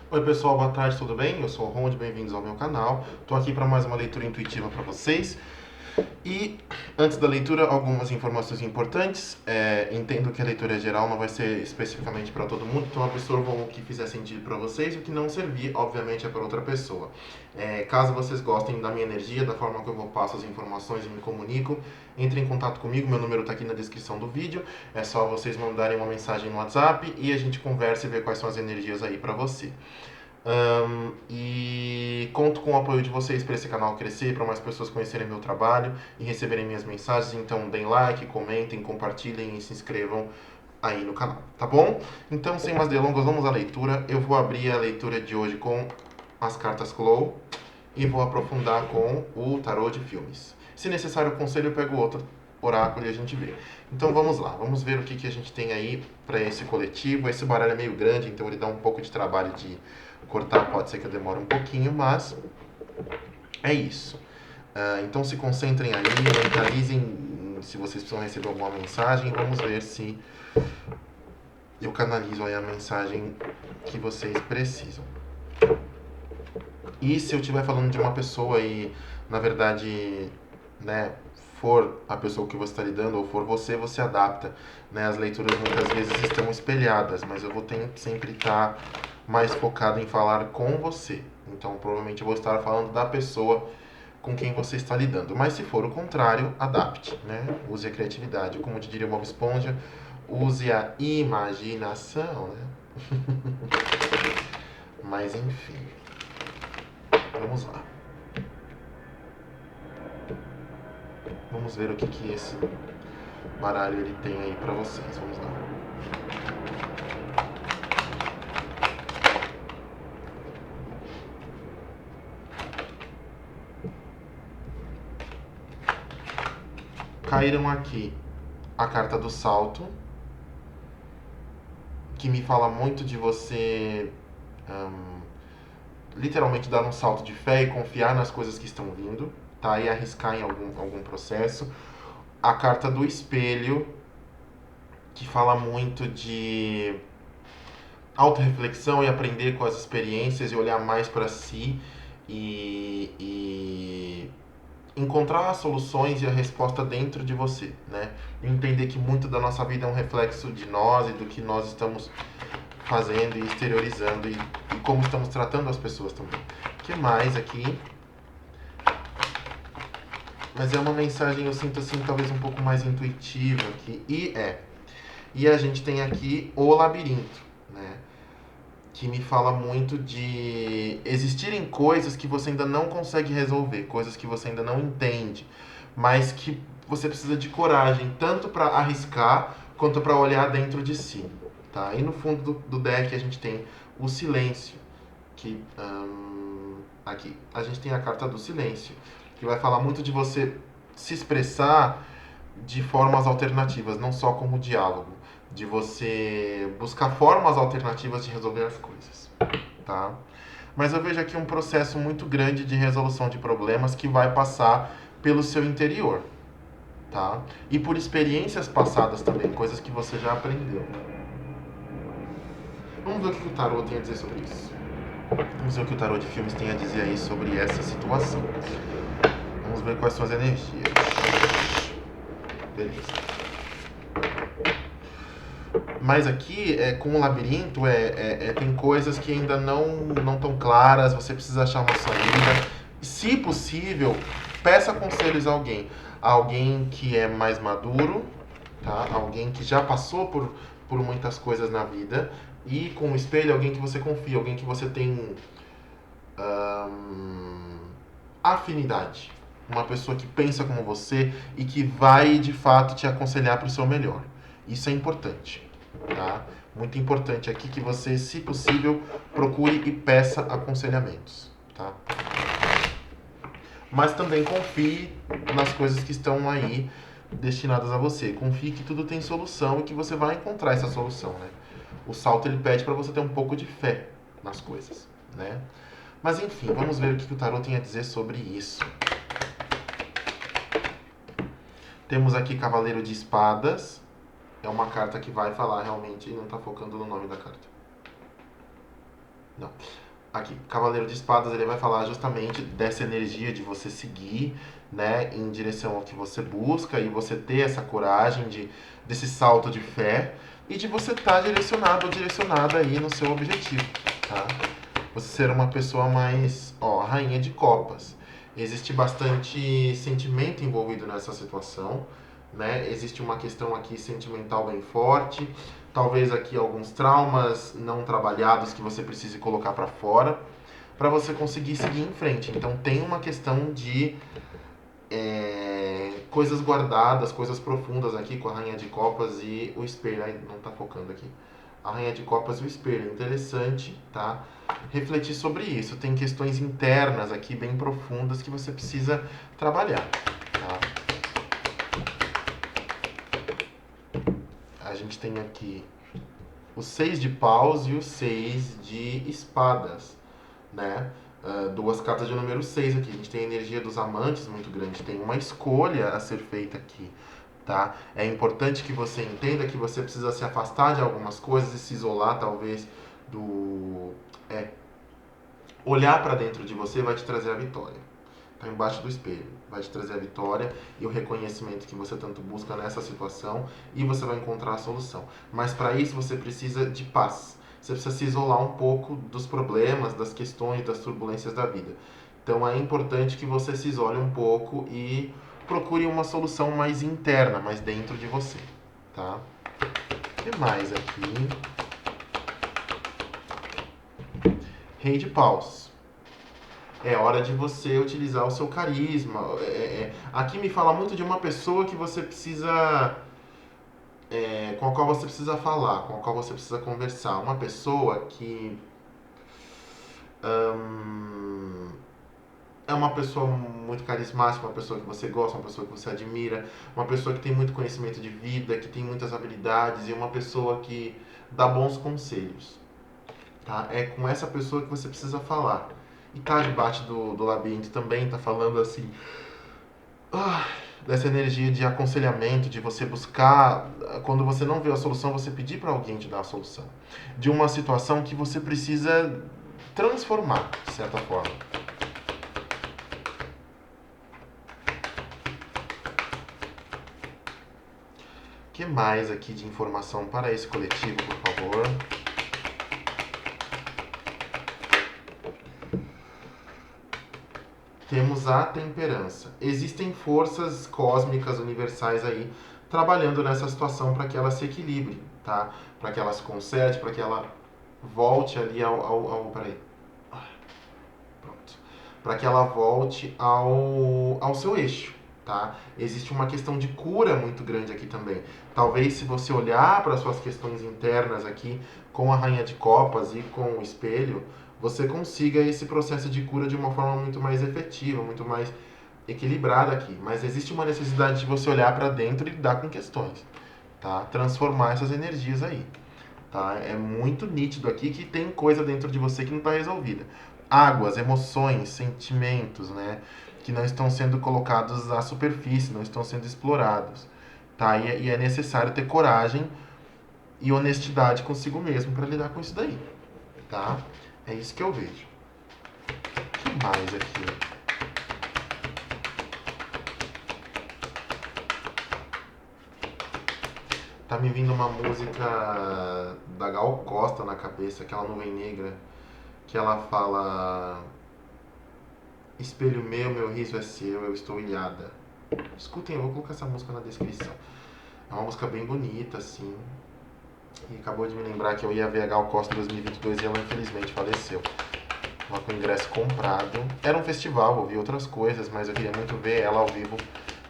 Oi pessoal, boa tarde, tudo bem? Eu sou o Ronde, bem-vindos ao meu canal. Estou aqui para mais uma leitura intuitiva para vocês. E antes da leitura, algumas informações importantes. Entendo que a leitura é geral, não vai ser especificamente para todo mundo, então absorvam o que fizer sentido para vocês, o que não servir, obviamente, é para outra pessoa. Caso vocês gostem da minha energia, da forma que eu vou passo as informações e me comunico, entre em contato comigo, meu número está aqui na descrição do vídeo. É só vocês mandarem uma mensagem no WhatsApp e a gente conversa e vê quais são as energias aí para você. E conto com o apoio de vocês para esse canal crescer, para mais pessoas conhecerem meu trabalho e receberem minhas mensagens. Então, deem like, comentem, compartilhem e se inscrevam aí no canal, tá bom? Então, sem mais delongas, vamos à leitura. Eu vou abrir a leitura de hoje com as cartas Clow e vou aprofundar com o tarô de filmes. Se necessário o conselho, eu pego outro oráculo e a gente vê. Então vamos lá, vamos ver o que a gente tem aí para esse coletivo. Esse baralho é meio grande, então ele dá um pouco de trabalho de cortar, pode ser que eu demore um pouquinho, mas é isso. Então se concentrem aí, mentalizem se vocês precisam receber alguma mensagem. Vamos ver se eu canalizo aí a mensagem que vocês precisam. E se eu estiver falando de uma pessoa e, na verdade, né, for a pessoa que você está lidando ou for você, você adapta. Né? As leituras muitas vezes estão espelhadas, mas eu vou sempre estar mais focado em falar com você. Então, provavelmente eu vou estar falando da pessoa com quem você está lidando. Mas se for o contrário, adapte. Né? Use a criatividade. Como te diria Bob Esponja, use a imaginação. Né? Mas enfim, vamos lá. Vamos ver o que esse baralho ele tem aí pra vocês. Vamos lá. Caíram aqui a carta do salto, que me fala muito de você literalmente dar um salto de fé e confiar nas coisas que estão vindo, tá? E arriscar em algum processo. A carta do espelho, que fala muito de autorreflexão e aprender com as experiências e olhar mais para si e encontrar as soluções e a resposta dentro de você, né? Entender que muito da nossa vida é um reflexo de nós e do que nós estamos fazendo e exteriorizando e como estamos tratando as pessoas também. O que mais aqui? Mas é uma mensagem, eu sinto assim, talvez um pouco mais intuitiva aqui. E a gente tem aqui o labirinto, né? Que me fala muito de existirem coisas que você ainda não consegue resolver, coisas que você ainda não entende, mas que você precisa de coragem, tanto para arriscar quanto para olhar dentro de si. Tá? E no fundo do deck a gente tem o silêncio, que aqui a gente tem a carta do silêncio, que vai falar muito de você se expressar de formas alternativas, não só como diálogo, de você buscar formas alternativas de resolver as coisas, tá? Mas eu vejo aqui um processo muito grande de resolução de problemas que vai passar pelo seu interior, tá? E por experiências passadas também, coisas que você já aprendeu. Vamos ver o que o tarô tem a dizer sobre isso. Vamos ver o que o tarô de filmes tem a dizer aí sobre essa situação. Vamos ver quais são as energias. Beleza. Mas aqui, com o labirinto, tem coisas que ainda não estão claras, você precisa achar uma saída. Se possível, peça conselhos a alguém. Alguém que é mais maduro, tá? Alguém que já passou por muitas coisas na vida. E com o espelho, alguém que você confia, alguém que você tem afinidade. Uma pessoa que pensa como você e que vai de fato te aconselhar para o seu melhor. Isso é importante, tá? Muito importante aqui que você, se possível, procure e peça aconselhamentos, tá? Mas também confie nas coisas que estão aí destinadas a você. Confie que tudo tem solução e que você vai encontrar essa solução, né? O salto ele pede para você ter um pouco de fé nas coisas, né? Mas enfim, vamos ver o que o tarot tem a dizer sobre isso. Temos aqui Cavaleiro de Espadas. É uma carta que vai falar realmente e não está focando no nome da carta. Não. Aqui, Cavaleiro de Espadas, ele vai falar justamente dessa energia de você seguir, né, em direção ao que você busca e você ter essa coragem desse salto de fé e de você estar direcionado ou direcionada aí no seu objetivo, tá? Você ser uma pessoa mais, ó, rainha de copas. Existe bastante sentimento envolvido nessa situação, né? Existe uma questão aqui sentimental bem forte, talvez aqui alguns traumas não trabalhados que você precise colocar para fora para você conseguir seguir em frente. Então tem uma questão de coisas guardadas, coisas profundas aqui com a Rainha de Copas e o espelho. Aí não tá focando aqui. A Rainha de Copas e o espelho. Interessante, tá? Refletir sobre isso. Tem questões internas aqui bem profundas que você precisa trabalhar, tá? A gente tem aqui o 6 de paus e o 6 de espadas, né? Duas cartas de número 6 aqui. A gente tem a energia dos amantes muito grande. Tem uma escolha a ser feita aqui, tá? É importante que você entenda que você precisa se afastar de algumas coisas e se isolar, talvez, do... olhar para dentro de você vai te trazer a vitória. Tá embaixo do espelho. Vai te trazer a vitória e o reconhecimento que você tanto busca nessa situação e você vai encontrar a solução. Mas para isso você precisa de paz. Você precisa se isolar um pouco dos problemas, das questões, das turbulências da vida. Então é importante que você se isole um pouco e procure uma solução mais interna, mais dentro de você, tá? O que mais aqui? Rei de paus. É hora de você utilizar o seu carisma. Aqui me fala muito de uma pessoa que você precisa. Com a qual você precisa falar, com a qual você precisa conversar. Uma pessoa que. É uma pessoa muito carismática, uma pessoa que você gosta, uma pessoa que você admira, uma pessoa que tem muito conhecimento de vida, que tem muitas habilidades e uma pessoa que dá bons conselhos. Tá? É com essa pessoa que você precisa falar. E tá debaixo do labirinto também, tá falando assim. Dessa energia de aconselhamento, de você buscar, quando você não vê a solução, você pedir para alguém te dar a solução. De uma situação que você precisa transformar, de certa forma. O que mais aqui de informação para esse coletivo, por favor? Temos a temperança. Existem forças cósmicas universais aí trabalhando nessa situação para que ela se equilibre, tá? Para que ela se conserte, para que ela volte ali peraí. Pronto. Para que ela volte ao seu eixo, tá? Existe uma questão de cura muito grande aqui também. Talvez se você olhar para suas questões internas aqui com a Rainha de Copas e com o espelho, você consiga esse processo de cura de uma forma muito mais efetiva, muito mais equilibrada aqui. Mas existe uma necessidade de você olhar para dentro e lidar com questões, tá? Transformar essas energias aí, tá? É muito nítido aqui que tem coisa dentro de você que não está resolvida. Águas, emoções, sentimentos, né? Que não estão sendo colocados à superfície, não estão sendo explorados, tá? E é necessário ter coragem e honestidade consigo mesmo para lidar com isso daí, tá? É isso que eu vejo. O que mais aqui? Tá me vindo uma música da Gal Costa na cabeça, aquela nuvem negra, que ela fala: espelho meu riso é seu, eu estou ilhada. Escutem, eu vou colocar essa música na descrição. É uma música bem bonita, assim. E acabou de me lembrar que eu ia ver a Gal Costa em 2022 e ela infelizmente faleceu. Tava com o ingresso comprado. Era um festival, ouvi outras coisas, mas eu queria muito ver ela ao vivo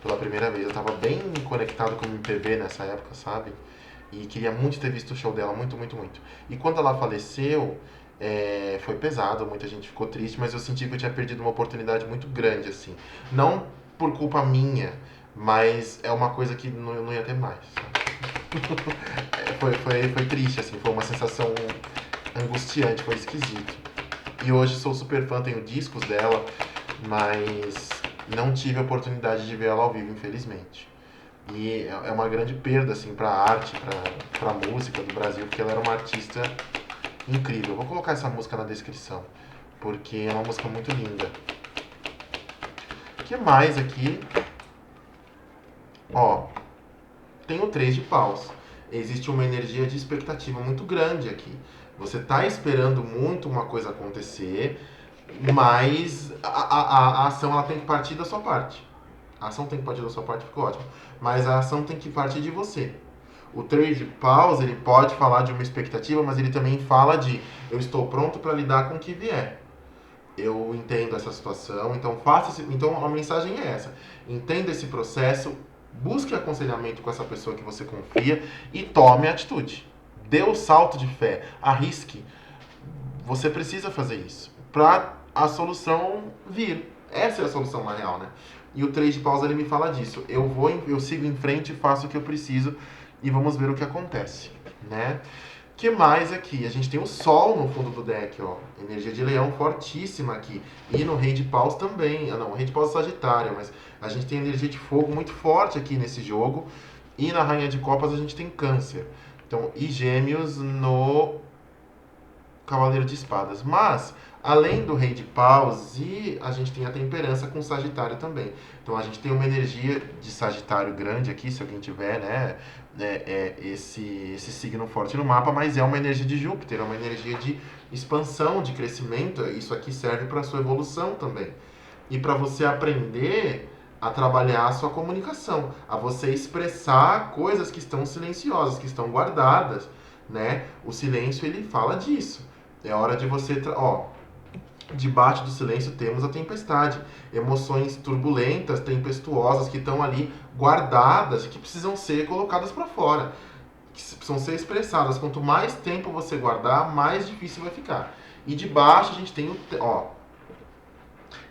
pela primeira vez. Eu tava bem conectado com o MPB nessa época, sabe? E queria muito ter visto o show dela, muito, muito, muito. E quando ela faleceu, foi pesado, muita gente ficou triste, mas eu senti que eu tinha perdido uma oportunidade muito grande, assim. Não por culpa minha, mas é uma coisa que não ia ter mais, sabe? Foi triste, assim, foi uma sensação angustiante, foi esquisito. E hoje sou super fã, tenho discos dela, mas não tive a oportunidade de ver ela ao vivo, infelizmente. E uma grande perda, assim, pra arte, pra música do Brasil, porque ela era uma artista incrível. Vou colocar essa música na descrição, porque é uma música muito linda. O que mais aqui? Ó, tem o 3 de paus. Existe uma energia de expectativa muito grande aqui. Você está esperando muito uma coisa acontecer, mas a ação ela tem que partir da sua parte. A ação tem que partir da sua parte, ficou ótimo. Mas a ação tem que partir de você. O 3 de paus, ele pode falar de uma expectativa, mas ele também fala de eu estou pronto para lidar com o que vier. Eu entendo essa situação, então então a mensagem é essa. Entenda esse processo, busque aconselhamento com essa pessoa que você confia e tome atitude. Dê o salto de fé, arrisque. Você precisa fazer isso para a solução vir. Essa é a solução na real, né? E o 3 de paus ele me fala disso. Eu sigo em frente, faço o que eu preciso e vamos ver o que acontece, né? Que mais aqui? A gente tem o Sol no fundo do deck, ó. Energia de Leão fortíssima aqui. E no Rei de Paus também. Ah, não, o Rei de Paus é Sagitário, mas a gente tem energia de fogo muito forte aqui nesse jogo. E na Rainha de Copas a gente tem Câncer. Então, e Gêmeos no Cavaleiro de Espadas. Mas, além do Rei de Paus, e a gente tem a Temperança com Sagitário também. Então, a gente tem uma energia de Sagitário grande aqui, se alguém tiver, né? Esse signo forte no mapa, mas é uma energia de Júpiter, é uma energia de expansão, de crescimento. Isso aqui serve para a sua evolução também. E para você aprender a trabalhar a sua comunicação, a você expressar coisas que estão silenciosas, que estão guardadas, né? O silêncio, ele fala disso. É hora de você... Debaixo do silêncio temos a tempestade. Emoções turbulentas, tempestuosas, que estão ali guardadas e que precisam ser colocadas para fora. Que precisam ser expressadas. Quanto mais tempo você guardar, mais difícil vai ficar. E debaixo a gente tem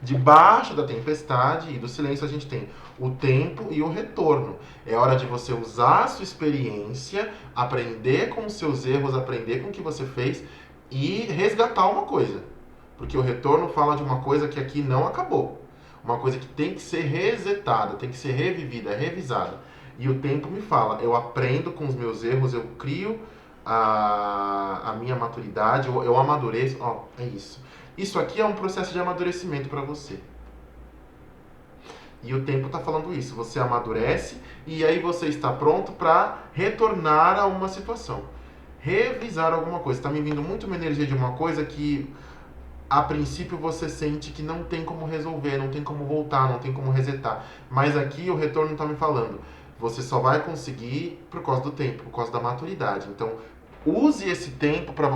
debaixo da tempestade e do silêncio a gente tem o tempo e o retorno. É hora de você usar a sua experiência, aprender com os seus erros, aprender com o que você fez e resgatar uma coisa. Porque o retorno fala de uma coisa que aqui não acabou. Uma coisa que tem que ser resetada, tem que ser revivida, revisada. E o tempo me fala, eu aprendo com os meus erros, eu crio a minha maturidade, eu amadureço. É isso. Isso aqui é um processo de amadurecimento para você. E o tempo está falando isso. Você amadurece e aí você está pronto para retornar a uma situação. Revisar alguma coisa. Está me vindo muito uma energia de uma coisa que a princípio você sente que não tem como resolver, não tem como voltar, não tem como resetar. Mas aqui o retorno está me falando, você só vai conseguir por causa do tempo, por causa da maturidade. Então, use esse tempo para...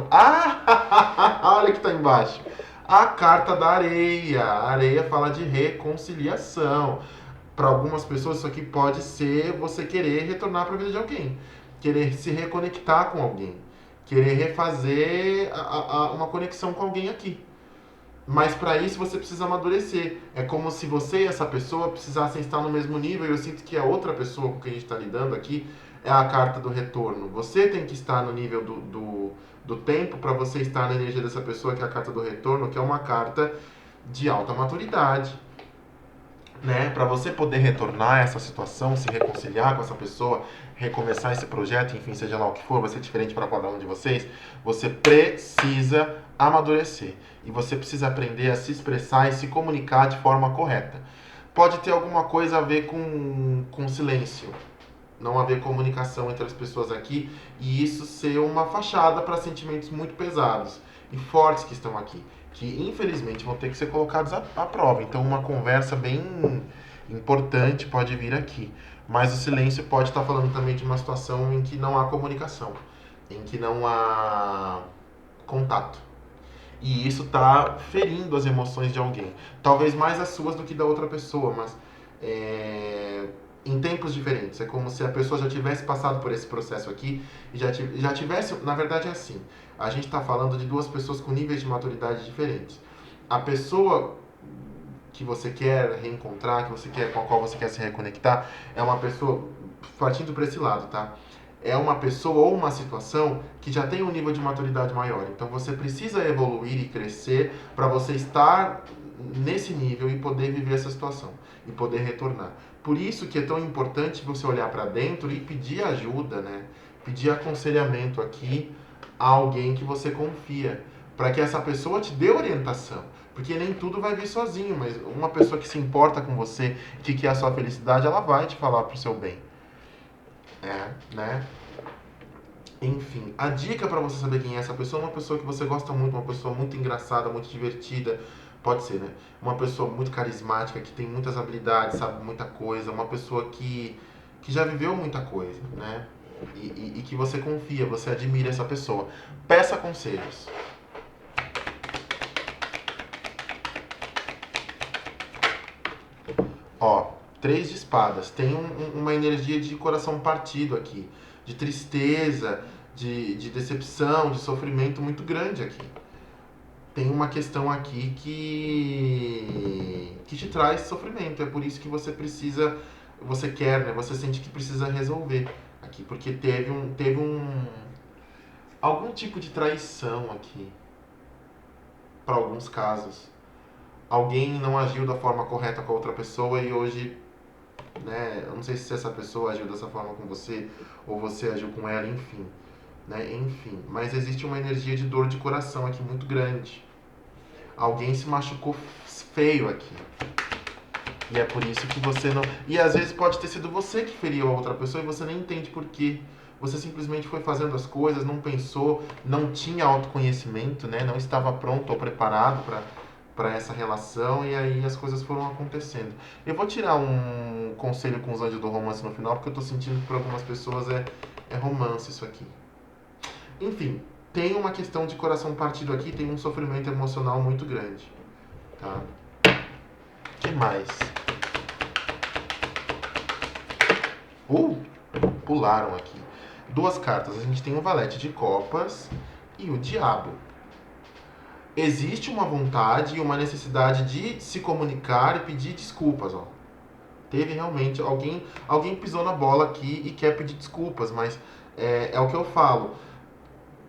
olha que está embaixo. A carta da areia. A areia fala de reconciliação. Para algumas pessoas isso aqui pode ser você querer retornar para a vida de alguém. Querer se reconectar com alguém. Querer refazer uma conexão com alguém aqui. Mas para isso você precisa amadurecer. É como se você e essa pessoa precisassem estar no mesmo nível. E eu sinto que a outra pessoa com quem a gente está lidando aqui é a carta do retorno. Você tem que estar no nível do tempo para você estar na energia dessa pessoa, que é a carta do retorno, que é uma carta de alta maturidade. Né? Para você poder retornar a essa situação, se reconciliar com essa pessoa, recomeçar esse projeto, enfim, seja lá o que for, vai ser diferente para cada um de vocês, você precisa amadurecer. E você precisa aprender a se expressar e se comunicar de forma correta. Pode ter alguma coisa a ver com silêncio, não haver comunicação entre as pessoas aqui, e isso ser uma fachada para sentimentos muito pesados e fortes que estão aqui, que infelizmente vão ter que ser colocados à prova. Então uma conversa bem importante pode vir aqui. Mas o silêncio pode estar falando também de uma situação em que não há comunicação, em que não há contato. E isso está ferindo as emoções de alguém. Talvez mais as suas do que da outra pessoa, mas em tempos diferentes. É como se a pessoa já tivesse passado por esse processo aqui e já tivesse... Na verdade é assim, a gente está falando de duas pessoas com níveis de maturidade diferentes. A pessoa que você quer reencontrar, com a qual você quer se reconectar, é uma pessoa, partindo para esse lado, tá? É uma pessoa ou uma situação que já tem um nível de maturidade maior. Então você precisa evoluir e crescer para você estar nesse nível e poder viver essa situação e poder retornar. Por isso que é tão importante você olhar para dentro e pedir ajuda, né? Pedir aconselhamento aqui a alguém que você confia, para que essa pessoa te dê orientação. Porque nem tudo vai vir sozinho, mas uma pessoa que se importa com você, que quer a sua felicidade, ela vai te falar pro seu bem. Né? Enfim, a dica para você saber quem é essa pessoa é uma pessoa que você gosta muito, uma pessoa muito engraçada, muito divertida, pode ser, né? Uma pessoa muito carismática, que tem muitas habilidades, sabe muita coisa, uma pessoa que já viveu muita coisa, né? E que você confia, você admira essa pessoa. Peça conselhos. Ó, 3 de espadas. Tem uma energia de coração partido aqui, de tristeza, de decepção, de sofrimento muito grande aqui. Tem uma questão aqui que te traz sofrimento. É por isso que você precisa, você quer, né? Você sente que precisa resolver aqui, porque teve algum tipo de traição aqui, para alguns casos. Alguém não agiu da forma correta com a outra pessoa e hoje, né? Eu não sei se essa pessoa agiu dessa forma com você ou você agiu com ela, enfim, né? Enfim, mas existe uma energia de dor de coração aqui muito grande. Alguém se machucou feio aqui. E é por isso que você não. E às vezes pode ter sido você que feriu a outra pessoa e você nem entende por quê. Você simplesmente foi fazendo as coisas, não pensou, não tinha autoconhecimento, né? Não estava pronto ou preparado para essa relação e aí as coisas foram acontecendo. Eu vou tirar um conselho com os anjos do romance no final, porque eu tô sentindo que para algumas pessoas é romance isso aqui. Enfim, tem uma questão de coração partido aqui, tem um sofrimento emocional muito grande. Tá? O que mais? Pularam aqui. 2 cartas. A gente tem o Valete de Copas e o Diabo. Existe uma vontade e uma necessidade de se comunicar e pedir desculpas, ó. Teve realmente alguém pisou na bola aqui e quer pedir desculpas, mas é o que eu falo.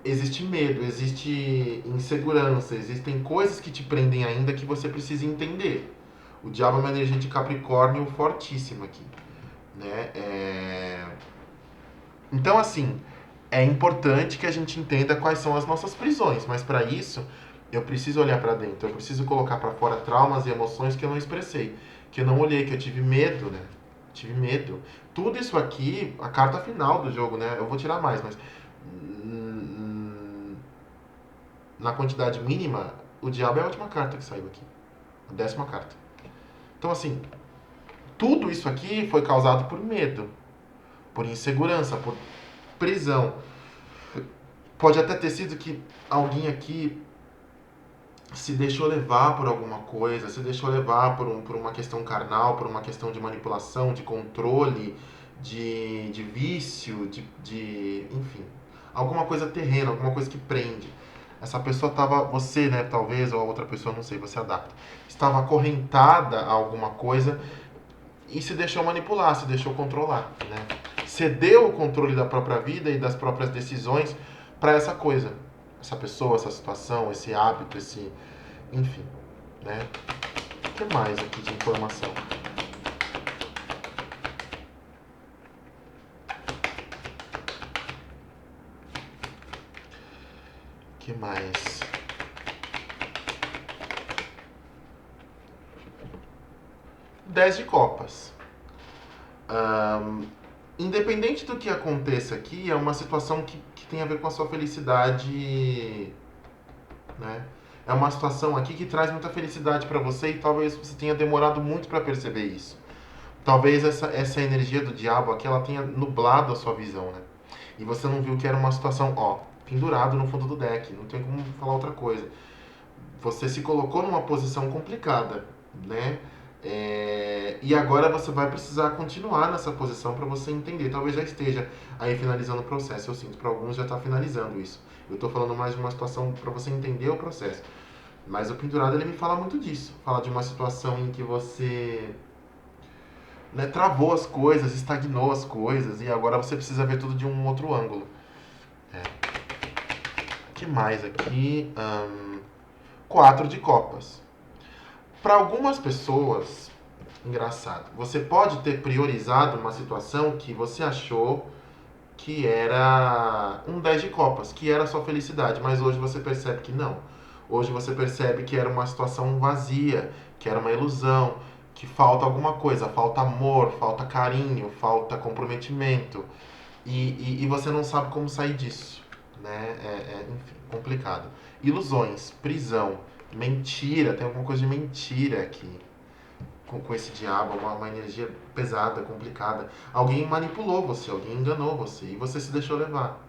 Existe medo, existe insegurança, existem coisas que te prendem ainda que você precisa entender. O Diabo é uma energia de Capricórnio fortíssima aqui, né? Então, assim, é importante que a gente entenda quais são as nossas prisões, mas para isso eu preciso olhar para dentro, eu preciso colocar para fora traumas e emoções que eu não expressei, que eu não olhei, que eu tive medo, né? Tive medo. Tudo isso aqui, a carta final do jogo, né? Eu vou tirar mais, mas na quantidade mínima, o Diabo é a última carta que saiu aqui, a 10ª carta. Então, assim, tudo isso aqui foi causado por medo, por insegurança, por prisão. Pode até ter sido que alguém aqui se deixou levar por alguma coisa, se deixou levar por uma questão carnal, por uma questão de manipulação, de controle, de vício, enfim, alguma coisa terrena, alguma coisa que prende. Essa pessoa estava, você, né, talvez, ou a outra pessoa, não sei, você adapta, estava acorrentada a alguma coisa e se deixou manipular, se deixou controlar, né? Cedeu o controle da própria vida e das próprias decisões para essa coisa, essa pessoa, essa situação, esse hábito, enfim, né? O que mais aqui de informação? O que mais? Dez de copas. Independente do que aconteça aqui, é uma situação que tem a ver com a sua felicidade, né? É uma situação aqui que traz muita felicidade para você e talvez você tenha demorado muito para perceber isso. Talvez essa energia do diabo aqui, ela tenha nublado a sua visão, né? E você não viu que era uma situação, ó, pendurado no fundo do deck, não tem como falar outra coisa. Você se colocou numa posição complicada, né? E agora você vai precisar continuar nessa posição para você entender. Talvez já esteja aí finalizando o processo. Eu sinto para alguns já está finalizando isso. Eu estou falando mais de uma situação para você entender o processo. Mas o pendurado ele me fala muito disso. Fala de uma situação em que você, né, travou as coisas, estagnou as coisas e agora você precisa ver tudo de um outro ângulo. O que mais aqui? 4 de copas. Para algumas pessoas, engraçado, você pode ter priorizado uma situação que você achou que era um 10 de copas, que era a sua felicidade, mas hoje você percebe que não. Hoje você percebe que era uma situação vazia, que era uma ilusão, que falta alguma coisa, falta amor, falta carinho, falta comprometimento, e você não sabe como sair disso, né? Enfim, complicado. Ilusões, prisão, mentira, tem alguma coisa de mentira aqui com esse diabo, uma energia pesada, complicada. Alguém manipulou você, alguém enganou você e você se deixou levar.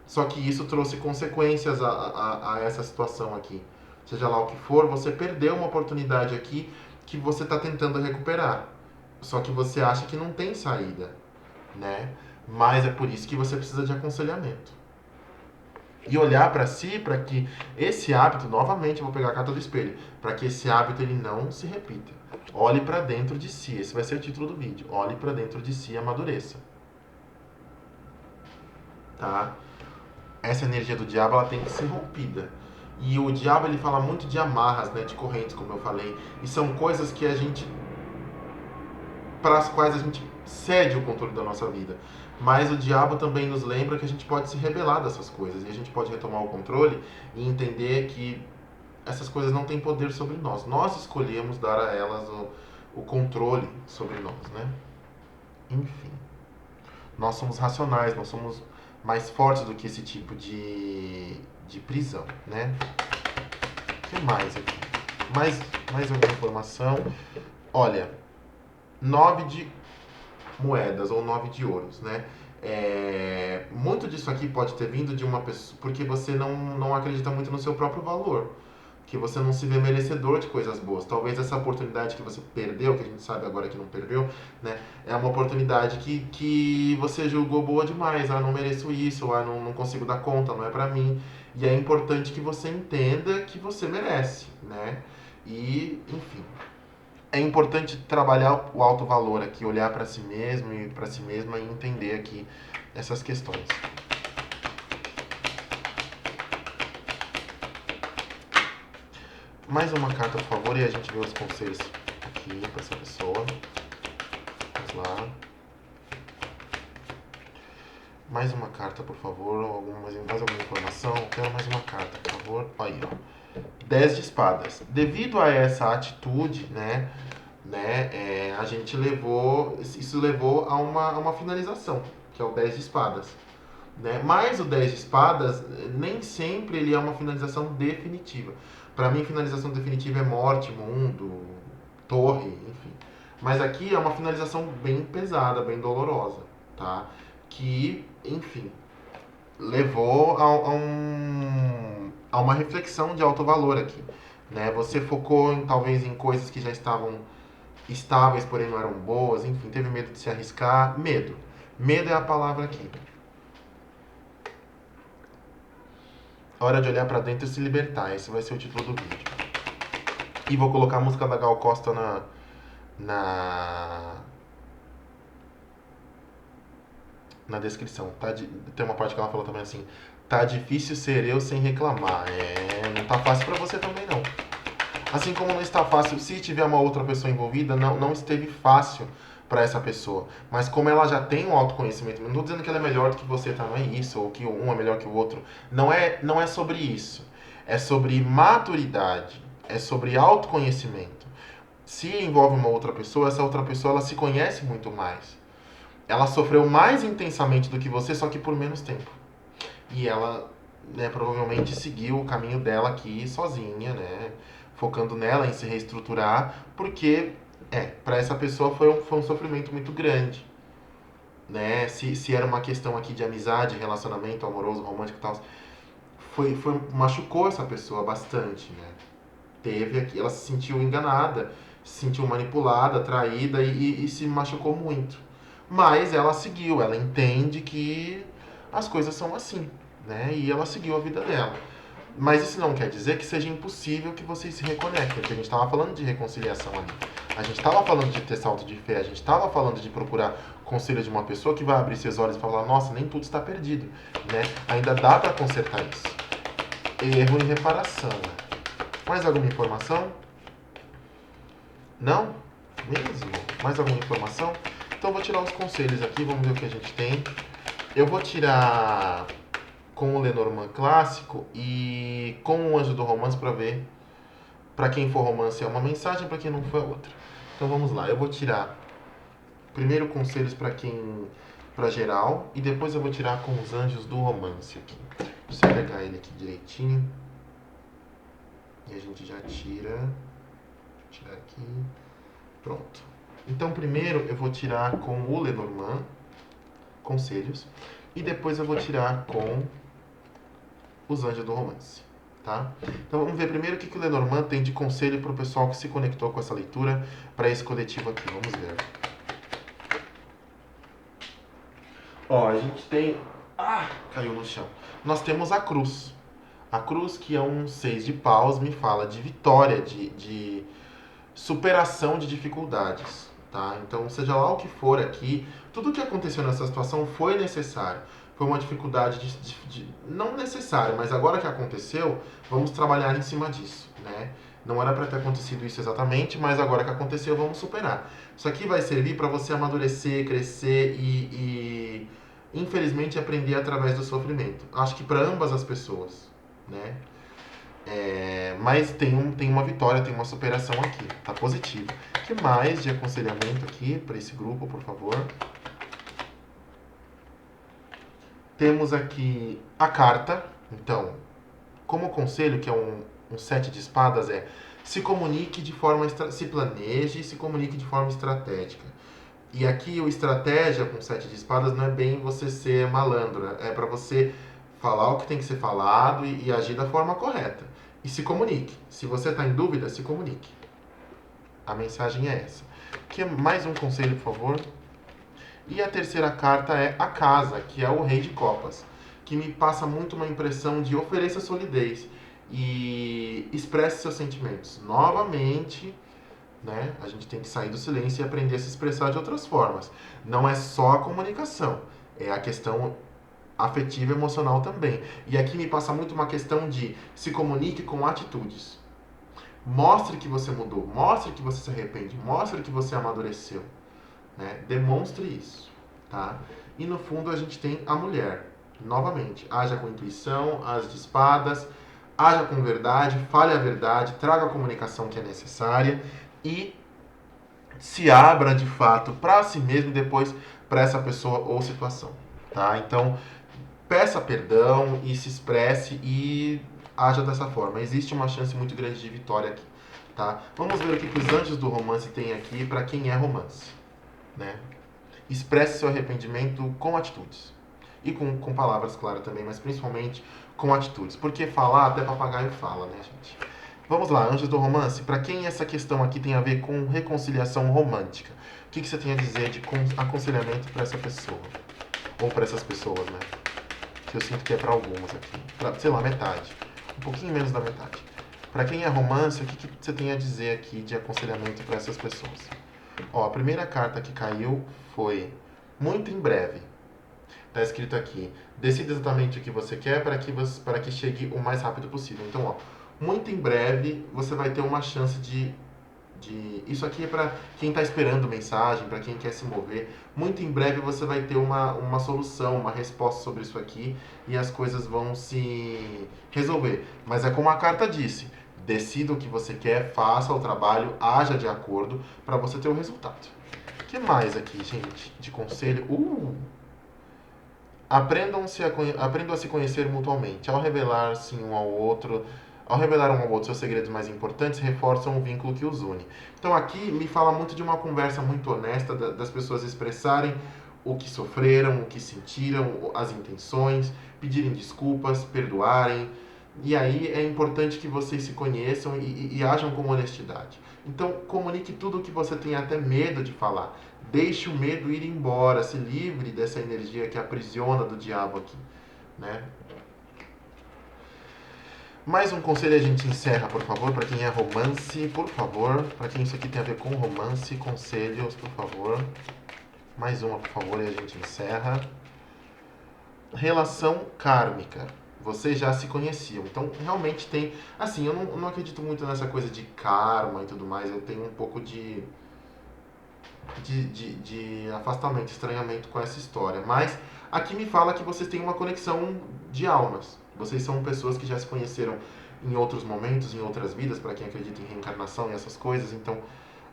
Só que isso trouxe consequências a essa situação aqui. Seja lá o que for, você perdeu uma oportunidade aqui que você está tentando recuperar. Só que você acha que não tem saída, né? Mas é por isso que você precisa de aconselhamento. E olhar para si, para que esse hábito, novamente eu vou pegar a carta do espelho, para que esse hábito ele não se repita. Olhe para dentro de si, esse vai ser o título do vídeo. Olhe para dentro de si e amadureça. Tá? Essa energia do diabo ela tem que ser rompida. E o diabo ele fala muito de amarras, né, de correntes, como eu falei, e são coisas que a gente para as quais a gente cede o controle da nossa vida. Mas o diabo também nos lembra que a gente pode se rebelar dessas coisas e a gente pode retomar o controle e entender que essas coisas não têm poder sobre nós. Nós escolhemos dar a elas o controle sobre nós, né? Enfim, nós somos racionais, nós somos mais fortes do que esse tipo de prisão, né? O que mais aqui? Mais alguma informação? Olha, 9 de moedas ou 9 de ouros, né? Muito disso aqui pode ter vindo de uma pessoa porque você não acredita muito no seu próprio valor, que você não se vê merecedor de coisas boas. Talvez essa oportunidade que você perdeu, que a gente sabe agora que não perdeu, né? É uma oportunidade que você julgou boa demais. Ah, não mereço isso, ah, não consigo dar conta, não é pra mim. E é importante que você entenda que você merece, né? E, enfim, é importante trabalhar o alto valor aqui, olhar para si mesmo e para si mesma e entender aqui essas questões. Mais uma carta, por favor, e a gente vê os conselhos aqui para essa pessoa. Vamos lá. Mais uma carta, por favor. Mais alguma informação? Quero mais uma carta, por favor. Aí, ó. 10 de espadas. Devido a essa atitude, né, a gente isso levou a uma finalização, que é o 10 de espadas. Né? Mas o 10 de espadas, nem sempre ele é uma finalização definitiva. Para mim, finalização definitiva é morte, mundo, torre, enfim. Mas aqui é uma finalização bem pesada, bem dolorosa, tá? Que, enfim, levou a uma reflexão de alto valor aqui. Né? Você focou talvez em coisas que já estavam estáveis, porém não eram boas, enfim, teve medo de se arriscar. Medo. Medo é a palavra aqui. Hora de olhar pra dentro e se libertar. Esse vai ser o título do vídeo. E vou colocar a música da Gal Costa na descrição. Tem uma parte que ela falou também assim: tá difícil ser eu sem reclamar. Não tá fácil pra você também não. Assim como não está fácil, se tiver uma outra pessoa envolvida, não esteve fácil para essa pessoa. Mas como ela já tem um autoconhecimento, não estou dizendo que ela é melhor do que você, tá? Não é isso, ou que um é melhor que o outro. Não é sobre isso. É sobre maturidade, é sobre autoconhecimento. Se envolve uma outra pessoa, essa outra pessoa ela se conhece muito mais. Ela sofreu mais intensamente do que você, só que por menos tempo. E ela, né, provavelmente seguiu o caminho dela aqui sozinha, né? Focando nela em se reestruturar, porque para essa pessoa foi um sofrimento muito grande, né? Se era uma questão aqui de amizade, relacionamento amoroso, romântico e tal, machucou essa pessoa bastante, né? Teve aqui, ela se sentiu enganada, se sentiu manipulada, traída e se machucou muito. Mas ela seguiu, ela entende que as coisas são assim, né? E ela seguiu a vida dela. Mas isso não quer dizer que seja impossível que vocês se reconectem, porque a gente estava falando de reconciliação ali. A gente estava falando de ter salto de fé, a gente estava falando de procurar conselho de uma pessoa que vai abrir seus olhos e falar: nossa, nem tudo está perdido, né? Ainda dá para consertar isso. Erro e reparação. Mais alguma informação? Não? Mesmo? Mais alguma informação? Então eu vou tirar os conselhos aqui, vamos ver o que a gente tem. Eu vou tirar com o Lenormand clássico e com o Anjo do Romance para ver. Para quem for romance é uma mensagem, para quem não for é outra. Então vamos lá, eu vou tirar primeiro conselhos para geral e depois eu vou tirar com os anjos do romance aqui. Deixa eu pegar ele aqui direitinho. E a gente já tira. Vou tirar aqui. Pronto. Então primeiro eu vou tirar com o Lenormand conselhos e depois eu vou tirar com os anjos do romance. Tá? Então vamos ver primeiro o que o Lenormand tem de conselho para o pessoal que se conectou com essa leitura para esse coletivo aqui. Vamos ver. Ó, a gente tem... Ah, caiu no chão. Nós temos a cruz. A cruz, que é um 6 de paus, me fala de vitória, de superação de dificuldades. Tá? Então, seja lá o que for aqui, tudo o que aconteceu nessa situação foi necessário. Foi uma dificuldade não necessária, mas agora que aconteceu, vamos trabalhar em cima disso, né? Não era para ter acontecido isso exatamente, mas agora que aconteceu, vamos superar. Isso aqui vai servir para você amadurecer, crescer e infelizmente aprender através do sofrimento. Acho que para ambas as pessoas, né? Mas tem uma vitória, tem uma superação aqui, tá positivo. O que mais de aconselhamento aqui para esse grupo, por favor? Temos aqui a carta. Então, como conselho, que é um 7 de espadas, se comunique de forma... se planeje e se comunique de forma estratégica. E aqui o estratégia com 7 de espadas não é bem você ser malandro, né? É para você falar o que tem que ser falado e agir da forma correta. E se comunique. Se você está em dúvida, se comunique. A mensagem é essa. Mais um conselho, por favor. E a terceira carta é a casa, que é o Rei de Copas, que me passa muito uma impressão de ofereça solidez e expresse seus sentimentos. Novamente, né, a gente tem que sair do silêncio e aprender a se expressar de outras formas. Não é só a comunicação, é a questão afetiva e emocional também. E aqui me passa muito uma questão de se comunique com atitudes. Mostre que você mudou, mostre que você se arrepende, mostre que você amadureceu. Né? Demonstre isso, tá? E no fundo a gente tem a mulher. Novamente, haja com intuição, as de espadas, haja com verdade, fale a verdade, traga a comunicação que é necessária e se abra de fato para si mesmo e depois para essa pessoa ou situação, tá? Então, peça perdão e se expresse e haja dessa forma. Existe uma chance muito grande de vitória aqui, tá? Vamos ver o que os anjos do romance têm aqui para quem é romance. Né? Expresse seu arrependimento com atitudes. E com palavras, claro, também, mas principalmente com atitudes. Porque falar, até papagaio fala, né, gente? Vamos lá, anjos do romance. Para quem essa questão aqui tem a ver com reconciliação romântica? O que você tem a dizer de aconselhamento para essa pessoa? Ou para essas pessoas, né? Que eu sinto que é para algumas aqui. Pra, sei lá, metade. Um pouquinho menos da metade. Para quem é romance, o que você tem a dizer aqui de aconselhamento para essas pessoas? Ó, a primeira carta que caiu foi muito em breve. Tá escrito aqui: decida exatamente o que você quer para que chegue o mais rápido possível. Então, ó, muito em breve você vai ter uma chance de isso aqui é para quem está esperando mensagem, para quem quer se mover. Muito em breve você vai ter uma solução, uma resposta sobre isso aqui e as coisas vão se resolver. Mas é como a carta disse: decida o que você quer, faça o trabalho, haja de acordo para você ter o resultado. O que mais aqui, gente, de conselho? Aprendam a se conhecer mutuamente. Ao revelar um ao outro seus segredos mais importantes, reforçam o vínculo que os une. Então aqui me fala muito de uma conversa muito honesta das pessoas expressarem o que sofreram, o que sentiram, as intenções, pedirem desculpas, perdoarem. E aí é importante que vocês se conheçam e ajam com honestidade. Então comunique tudo o que você tem até medo de falar. Deixe o medo ir embora, se livre dessa energia que aprisiona do diabo aqui, né? Mais um conselho a gente encerra, por favor, para quem é romance, por favor. Para quem isso aqui tem a ver com romance, conselhos, por favor. Mais uma, por favor, e a gente encerra. Relação kármica. Vocês já se conheciam. Então, realmente tem... Assim, eu não acredito muito nessa coisa de karma e tudo mais. Eu tenho um pouco de afastamento, estranhamento com essa história. Mas Aqui me fala que vocês têm uma conexão de almas. Vocês são pessoas que já se conheceram em outros momentos, em outras vidas, para quem acredita em reencarnação e essas coisas. Então,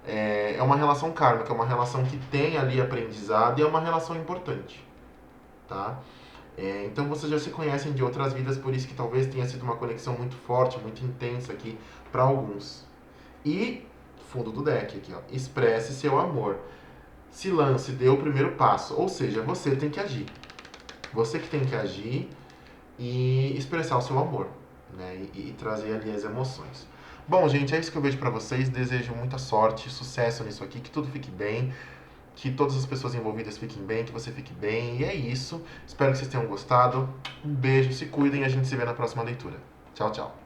é uma relação kármica, é uma relação que tem ali aprendizado e é uma relação importante, tá? Então vocês já se conhecem de outras vidas, por isso que talvez tenha sido uma conexão muito forte, muito intensa aqui para alguns. E fundo do deck aqui, ó, expresse seu amor. Se lance, dê o primeiro passo, ou seja, você tem que agir. Você que tem que agir e expressar o seu amor, né? E trazer ali as emoções. Bom, gente, é isso que eu vejo pra vocês. Desejo muita sorte, sucesso nisso aqui, que tudo fique bem, que todas as pessoas envolvidas fiquem bem, que você fique bem. E é isso. Espero que vocês tenham gostado. Um beijo, se cuidem e a gente se vê na próxima leitura. Tchau, tchau.